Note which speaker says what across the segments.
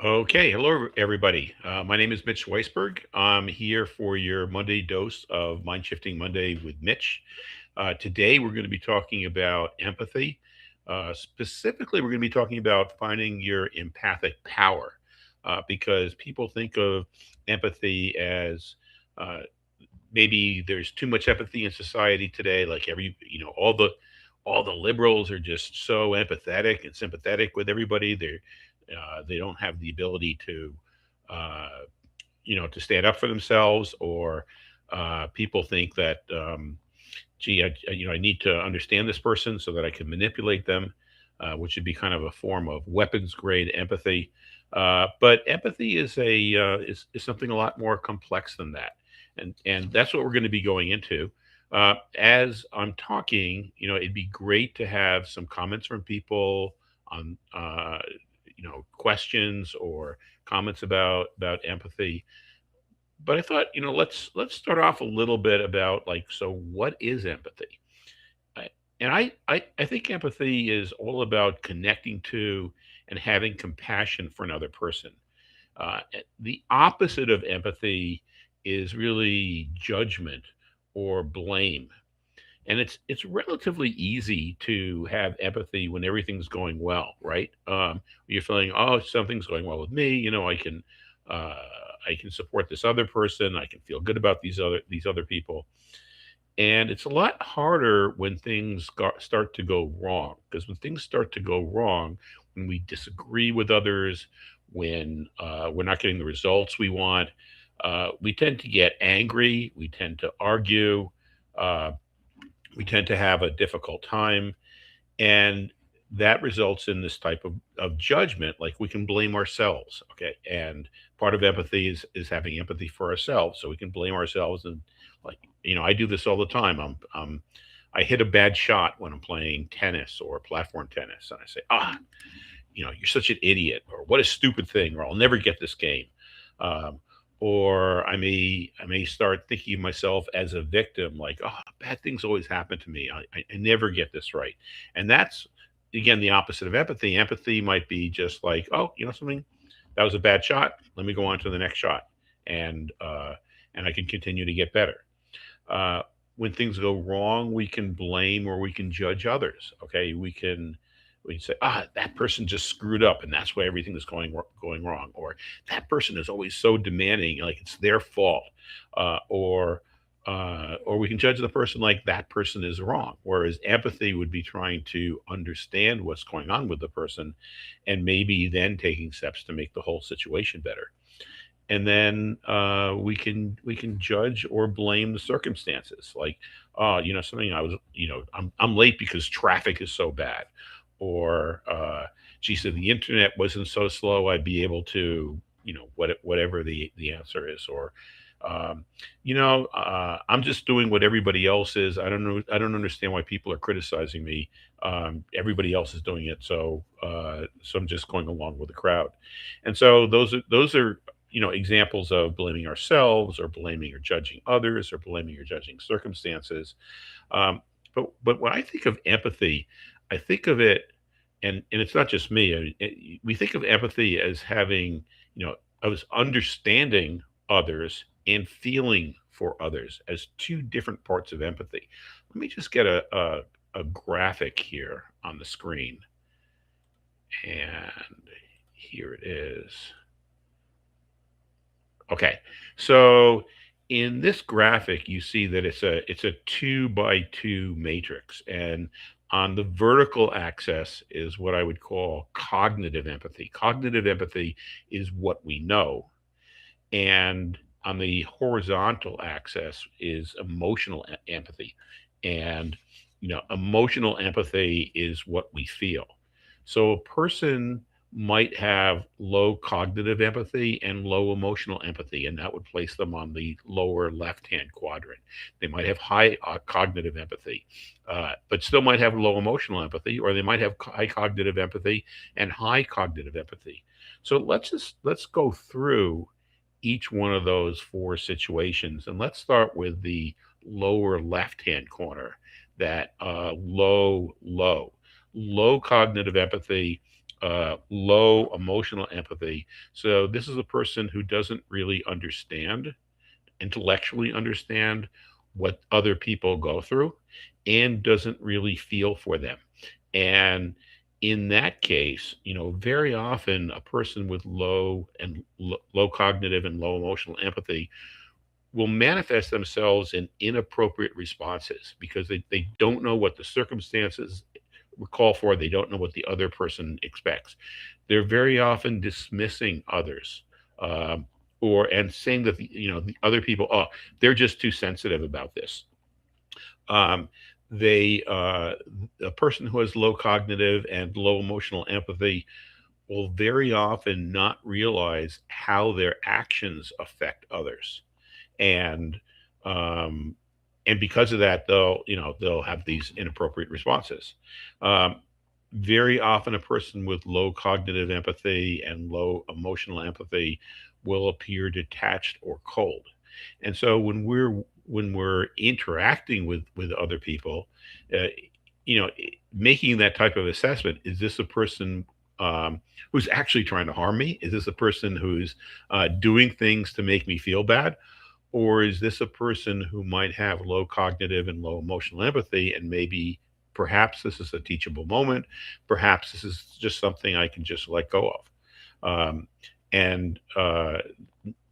Speaker 1: Okay, hello everybody. My name is Mitch Weisberg. I'm here for your Monday dose of MindShifting Monday with Mitch. Today we're going to be talking about empathy. Specifically, we're going to be talking about finding your empathic power, because people think of empathy as uh, maybe there's too much empathy in society today. Like all the liberals are just so empathetic and sympathetic with everybody. They don't have the ability to uh, to stand up for themselves, or people think that gee, I need to understand this person so that I can manipulate them, which would be kind of a form of weapons grade empathy. But empathy is something a lot more complex than that, and that's what we're going to be going into. As I'm talking, it'd be great to have some comments from people on questions or comments about empathy. But I thought, let's start off a little bit about, like, so what is empathy? I, and I think empathy is all about connecting to and having compassion for another person. The opposite of empathy is really judgment or blame. And it's relatively easy to have empathy when everything's going well, right? You're feeling, oh, something's going well with me. Uh, I can support this other person. I can feel good about these other people. And it's a lot harder when start to go wrong, because when things start to go wrong, when we disagree with others, when we're not getting the results we want, we tend to get angry. We tend to argue. Uh, we tend to have a difficult time, and that results in this type of judgment. Like, we can blame ourselves, okay? And part of empathy is having empathy for ourselves, so we can blame ourselves. And, like, I do this all the time. I hit a bad shot when I'm playing tennis or platform tennis, and I say, you're such an idiot, or what a stupid thing, or I'll never get this game. Um, or I may start thinking of myself as a victim, like, oh, bad things always happen to me. I never get this right. And that's, again, the opposite of empathy. Empathy might be just like, oh, something, that was a bad shot. Let me go on to the next shot, and I can continue to get better. uh, when things go wrong, we can blame or we can judge others. Okay, we can say, that person just screwed up, and that's why everything is going wrong. Or that person is always so demanding, like it's their fault. Or we can judge the person like that person is wrong. Whereas empathy would be trying to understand what's going on with the person, and maybe then taking steps to make the whole situation better. And then we can judge or blame the circumstances, like, oh, something, I'm late because traffic is so bad. Or gee, so the internet wasn't so slow, I'd be able to, whatever the answer is. Or I'm just doing what everybody else is. I don't understand why people are criticizing me. Everybody else is doing it, so I'm just going along with the crowd. And so those are examples of blaming ourselves, or blaming or judging others, or blaming or judging circumstances. Um, but when I think of empathy, I think of it, and it's not just me. I mean, we think of empathy as having, as understanding others and feeling for others as two different parts of empathy. Let me just get a graphic here on the screen, and here it is. Okay. So in this graphic, you see that it's a 2 by 2 matrix, and on the vertical axis is what I would call cognitive empathy. Cognitive empathy is what we know, and on the horizontal axis is emotional empathy. And emotional empathy is what we feel. So a person might have low cognitive empathy and low emotional empathy, and that would place them on the lower left hand quadrant. They might have high cognitive empathy, but still might have low emotional empathy, or they might have high cognitive empathy and high cognitive empathy. So let's go through each one of those four situations. And let's start with the lower left hand corner, that low cognitive empathy. low emotional empathy. So this is a person who doesn't really intellectually understand what other people go through and doesn't really feel for them. And in that case, very often a person with low cognitive and low emotional empathy will manifest themselves in inappropriate responses because they don't know what the circumstances call for. They don't know what the other person expects. They're very often dismissing others, um, or and saying that the other people, oh, they're just too sensitive about this. Um, they A person who has low cognitive and low emotional empathy will very often not realize how their actions affect others, and um, and because of that, they'll have these inappropriate responses. Um, Very often, a person with low cognitive empathy and low emotional empathy will appear detached or cold. And so when we're interacting with other people, uh, making that type of assessment, is this a person who's actually trying to harm me? Is this a person who's doing things to make me feel bad? Or is this a person who might have low cognitive and low emotional empathy, and maybe perhaps this is a teachable moment, perhaps this is just something I can just let go of. And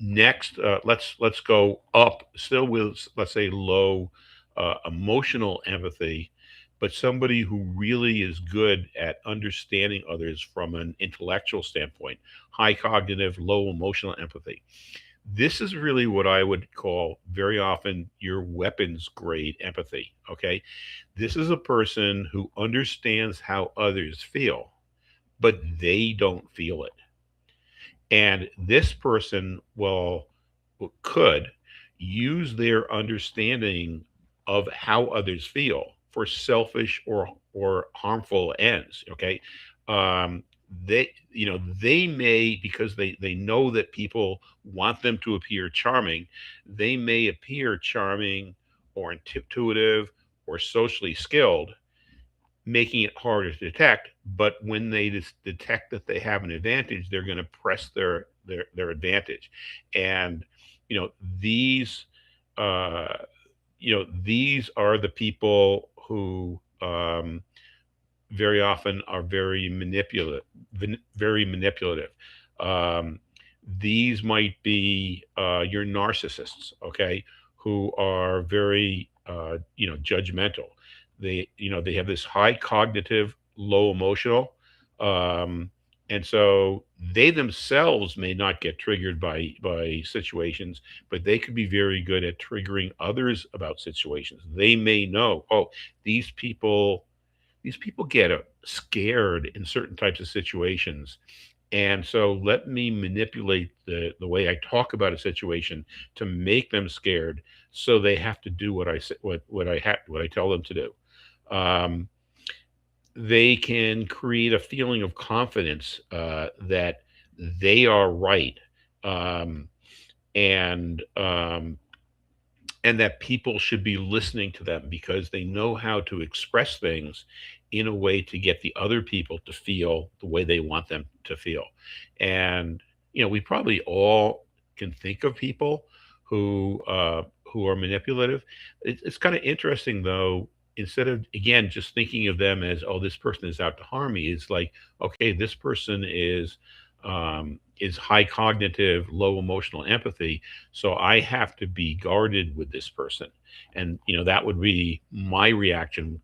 Speaker 1: Next, let's go up, still with, let's say, low emotional empathy, but somebody who really is good at understanding others from an intellectual standpoint, high cognitive, low emotional empathy. This is really what I would call very often your weapons grade empathy. Okay. This is a person who understands how others feel, but they don't feel it. And this person could use their understanding of how others feel for selfish or harmful ends. Okay. Um, they may, because they know that people want them to appear charming, they may appear charming or intuitive or socially skilled, making it harder to detect. But when they detect that they have an advantage, they're going to press their advantage. And you know these uh, these are the people who very often are very manipulative. Um, these might be your narcissists, okay, who are very judgmental. They have this high cognitive, low emotional, um, and so they themselves may not get triggered by situations, but they could be very good at triggering others about situations. They may know, oh, these people these people get scared in certain types of situations. And so let me manipulate the way I talk about a situation to make them scared, so they have to do what I tell them to do. Um, they can create a feeling of confidence that they are right, um, and that people should be listening to them because they know how to express things in a way to get the other people to feel the way they want them to feel. And we probably all can think of people who are manipulative. It's kind of interesting though. Instead of, again, just thinking of them as, oh, this person is out to harm me, it's like, okay, this person is high cognitive, low emotional empathy, so I have to be guarded with this person. And that would be my reaction.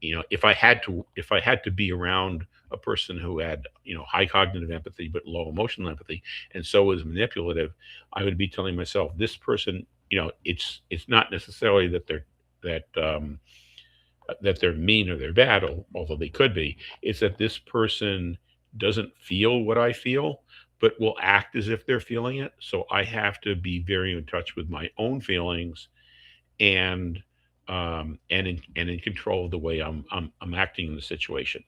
Speaker 1: If I had to be around a person who had high cognitive empathy but low emotional empathy, and so was manipulative, I would be telling myself, this person, it's not necessarily that they're mean or they're bad, although they could be. It's that this person doesn't feel what I feel, but will act as if they're feeling it. So I have to be very in touch with my own feelings, and in control of the way I'm acting in the situation.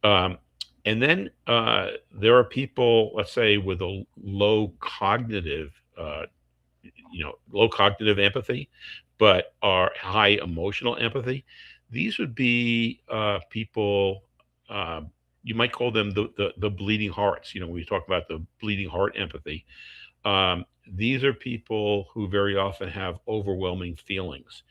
Speaker 1: Um, and then there are people, let's say, with a low cognitive empathy, but are high emotional empathy. These would be people. you might call them the bleeding hearts. You know, when we talk about the bleeding heart empathy, these are people who very often have overwhelming feelings.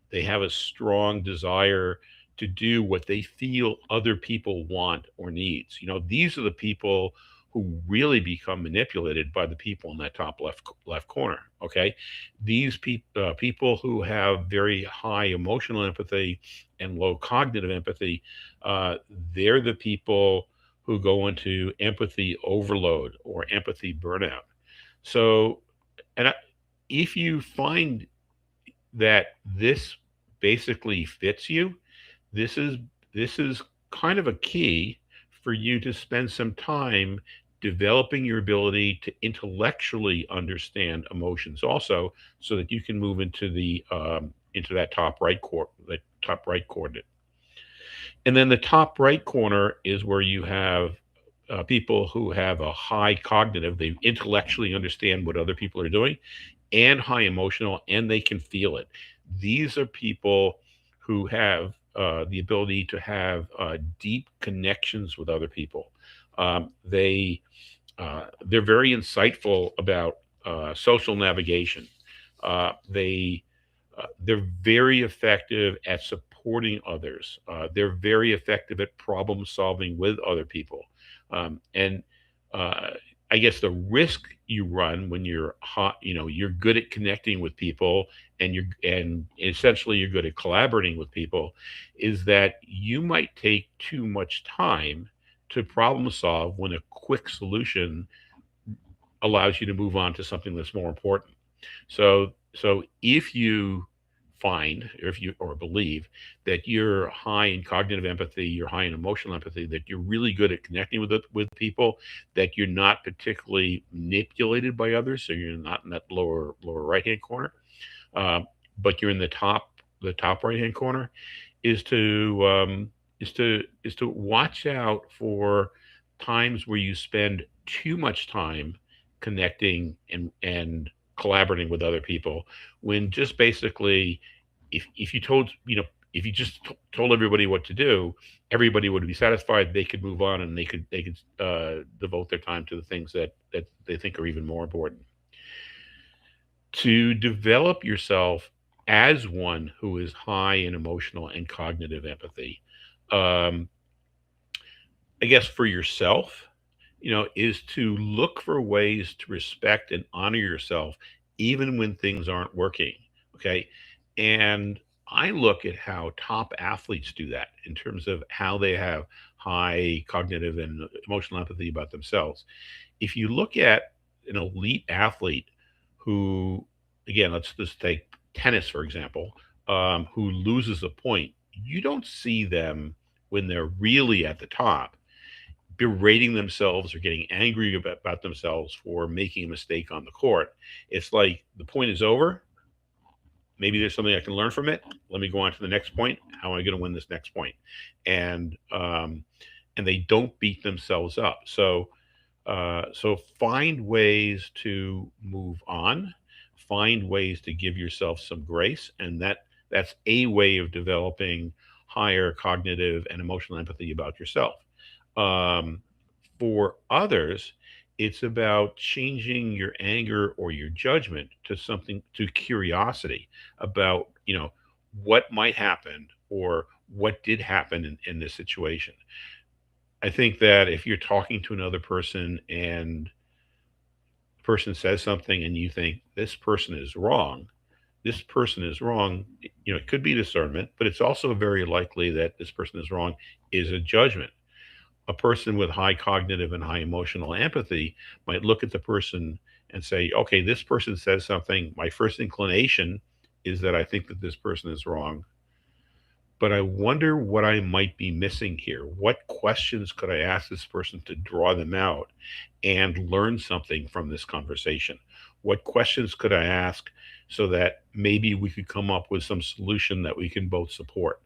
Speaker 1: They have a strong desire to do what they feel other people want or needs. You know, these are the people who really become manipulated by the people in that top left corner. Okay, these people who have very high emotional empathy and low cognitive empathy, uh, they're the people who go into empathy overload or empathy burnout. So, and I, if you find that this basically fits you, this is this is kind of a key for you to spend some time developing your ability to intellectually understand emotions also, so that you can move into that top right coordinate. And then the top right corner is where you have people who have a high cognitive, they intellectually understand what other people are doing, and high emotional, and they can feel it. These are people who have the ability to have deep connections with other people. They're very insightful about social navigation. They're very effective at supporting others. They're very effective at problem solving with other people. And uh, I guess the risk you run when you're hot, you know, you're good at connecting with people, and essentially you're good at collaborating with people, is that you might take too much time to problem solve when a quick solution allows you to move on to something that's more important. So if you find, or if you or believe that you're high in cognitive empathy, you're high in emotional empathy, that you're really good at connecting with people, that you're not particularly manipulated by others, so you're not in that lower right hand corner, um, but you're in the top right hand corner, is to watch out for times where you spend too much time connecting and collaborating with other people, when just basically, if you told you know if you just told everybody what to do, everybody would be satisfied, they could move on, and they could devote their time to the things that they think are even more important. To develop yourself as one who is high in emotional and cognitive empathy, um, I guess for yourself, is to look for ways to respect and honor yourself, even when things aren't working. Okay. And I look at how top athletes do that in terms of how they have high cognitive and emotional empathy about themselves. If you look at an elite athlete who, again, let's just take tennis, for example, who loses a point, you don't see them when they're really at the top berating themselves or getting angry about themselves for making a mistake on the court. It's like the point is over. Maybe there's something I can learn from it. Let me go on to the next point. How am I going to win this next point? And and they don't beat themselves up. So find ways to move on, find ways to give yourself some grace, and that's a way of developing higher cognitive and emotional empathy about yourself. Um, for others, it's about changing your anger or your judgment to curiosity about, what might happen or what did happen in this situation. I think that if you're talking to another person and the person says something and you think this person is wrong, it could be discernment, but it's also very likely that this person is wrong is a judgment. A person with high cognitive and high emotional empathy might look at the person and say, okay, this person says something. My first inclination is that I think that this person is wrong, but I wonder what I might be missing here. What questions could I ask this person to draw them out and learn something from this conversation? What questions could I ask so that maybe we could come up with some solution that we can both support?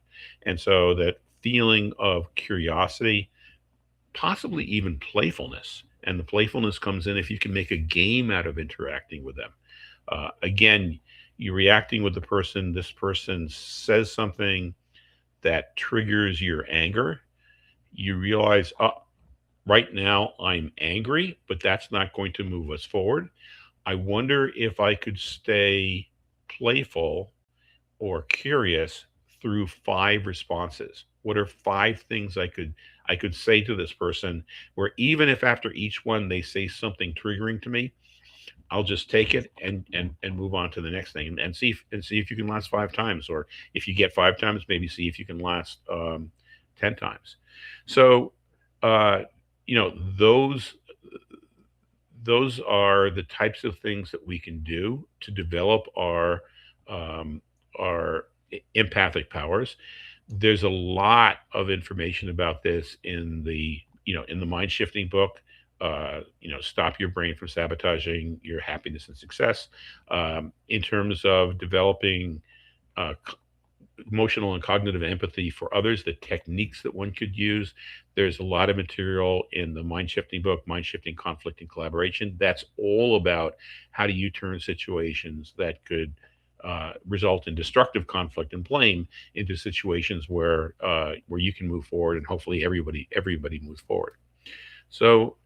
Speaker 1: And so that feeling of curiosity, possibly even playfulness. And the playfulness comes in if you can make a game out of interacting with them. Again, you're reacting with the person, this person says something that triggers your anger. You realize, right now I'm angry, but that's not going to move us forward. I wonder if I could stay playful or curious through 5 responses. What are 5 things I could say to this person where even if after each one they say something triggering to me, I'll just take it and move on to the next thing and see if you can last 5 times, or if you get 5 times, maybe see if you can last 10 times. So, uh, you know, those are the types of things that we can do to develop um, our empathic powers. There's a lot of information about this in the mind shifting book. Stop your brain from sabotaging your happiness and success. In terms of developing uh, emotional and cognitive empathy for others, the techniques that one could use. There's a lot of material in the mind shifting book, Mind Shifting Conflict and Collaboration. That's all about how do you turn situations that could result in destructive conflict and blame into situations where you can move forward, and hopefully everybody moves forward. So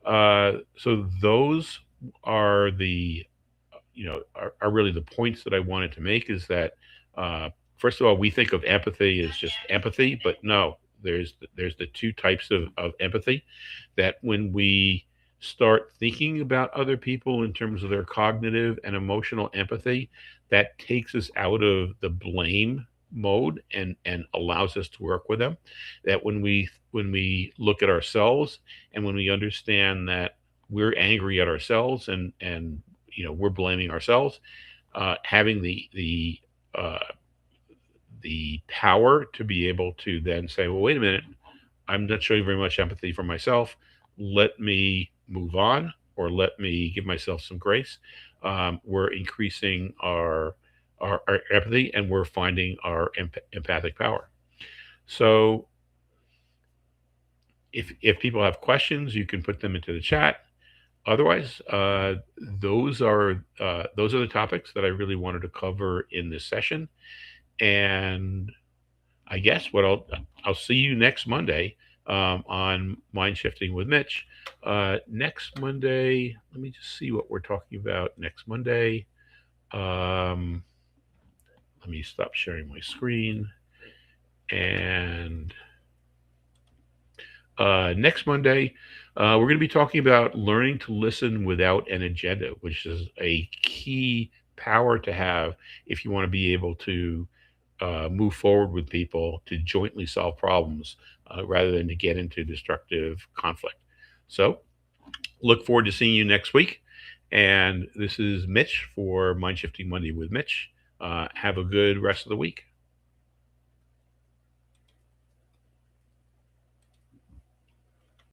Speaker 1: so those are the are really the points that I wanted to make. Is that uh, first of all, we think of empathy as just empathy, but no, there's the two types of empathy. That when we start thinking about other people in terms of their cognitive and emotional empathy, that takes us out of the blame mode and allows us to work with them. That when we look at ourselves and when we understand that we're angry at ourselves and we're blaming ourselves, having uh, the power to be able to then say, well, wait a minute, I'm not showing very much empathy for myself. Let me move on, or let me give myself some grace. We're increasing our empathy, and we're finding our empathic power. So if people have questions, you can put them into the chat. Otherwise, those are the topics that I really wanted to cover in this session. And I guess I'll see you next Monday on Mind Shifting with Mitch. Next Monday, let me just see what we're talking about next Monday. Um, Let me stop sharing my screen. And next Monday, we're going to be talking about learning to listen without an agenda, which is a key power to have if you want to be able to move forward with people to jointly solve problems rather than to get into destructive conflict. So, look forward to seeing you next week. And this is Mitch for Mind Shifting Monday with Mitch. Have a good rest of the week.